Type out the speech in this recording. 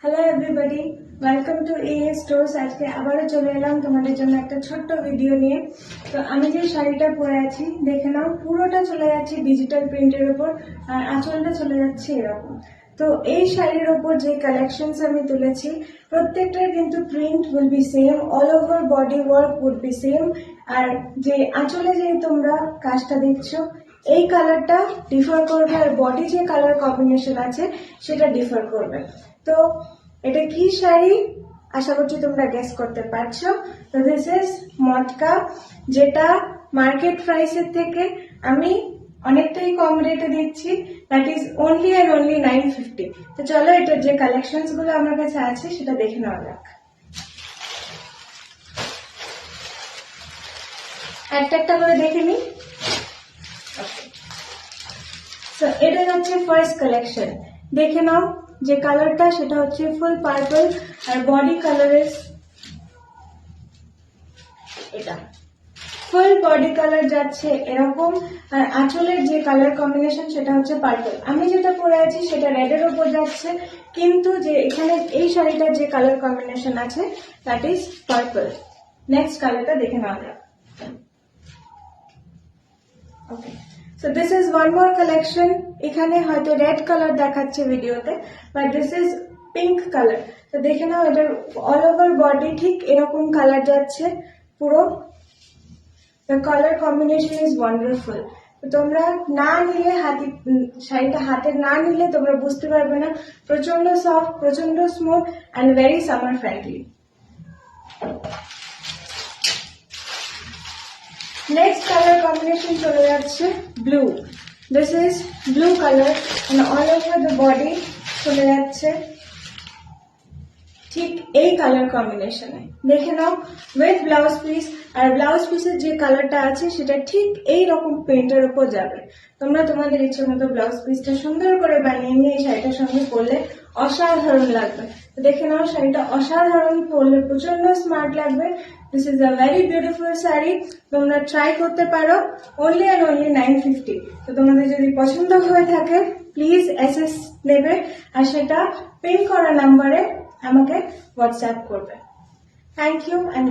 Hello everybody, welcome to AA stores. আজকে আবারও চলে এলাম তোমাদের জন্য একটা ছোট্ট ভিডিও নিয়ে। তো আমি যে শাড়িটা পরে আছি দেখে নাও, পুরোটা চলে যাচ্ছে ডিজিটাল প্রিন্টের উপর আর আঁচলটা চলে যাচ্ছে এরকম। তো এই শাড়ির ওপর যে কালেকশনস আমি তুলেছি প্রত্যেকটার কিন্তু print will be same, all over body work would be same. আর যে আঁচলে যে তোমরা কাজটা দেখছো এই কালারটা ডিফার করবে, আর বডি যে কালার কম্বিনেশন আছে সেটা ডিফার করবে। তো এটা কি শাড়ি আশা করছি তোমরা গেস করতে পারছো। তো দিস ইজ মটকা, যেটা মার্কেট প্রাইসের থেকে আমি অনেকটাই কম রেটে দিচ্ছি, that is only and only 950। তো চলো এটার যে কালেকশনস গুলো আমার কাছে আছে সেটা দেখে নেওয়া যাক। একটা একটা করে দেখে নিই। তো এটা হচ্ছে ফার্স্ট কালেকশন, দেখে নাও যে কালারটা সেটা হচ্ছে ফুল পার্পল, আর বডি কালারের এটা ফুল বডি কালার যাচ্ছে এরকম, আর আঁচলের যে কালার কম্বিনেশন সেটা হচ্ছে পার্পল। আমি যেটা পরে আছি সেটা রেডের ওপর যাচ্ছে, কিন্তু যে এখানে এই শাড়িটার যে কালার কম্বিনেশন আছে দ্যাট ইজ পার্পল। নেক্সট কালারটা দেখে নেওয়া যাক। Okay, so this is one more collection. এখানে হয়তো রেড কালার দেখাচ্ছে ভিডিওতে, but this is pink colour. তো দেখে নাও এটার অল ওভার বডি ঠিক এরকম কালার যাচ্ছে পুরো। The color combination is wonderful. তো তোমরা না নিলে শাড়িটা হাতে না নিলে তোমরা বুঝতে পারবে না। প্রচন্ড সফট, প্রচন্ড smooth and very summer friendly. Next colour combination চলে যাচ্ছে blue. This is blue colour and all over the body চলে যাচ্ছে ঠিক এই কালার কম্বিনেশনে। দেখে নাও উইথ ব্লাউজ পিস, আর ব্লাউজ পিসের যে কালারটা আছে সেটা ঠিক এই রকম প্রিন্টের উপর যাবে। তোমরা তোমাদের ইচ্ছে মতো ব্লাউজ পিসটা সুন্দর করে বানিয়ে নিয়ে এই শাড়িটার সঙ্গে পরলে অসাধারণ লাগবে। তো দেখে নাও শাড়িটা অসাধারণ, পরলে প্রচন্ড স্মার্ট লাগবে। This is a very beautiful sari, তোমরা ট্রাই করতে পারো। Only and only 950। তো তোমাদের যদি পছন্দ হয়ে থাকে প্লিজ এসএস নেবে, আর সেটা পিন করা নাম্বারে আমাকে হোয়াটসঅ্যাপ করবে। Thank you and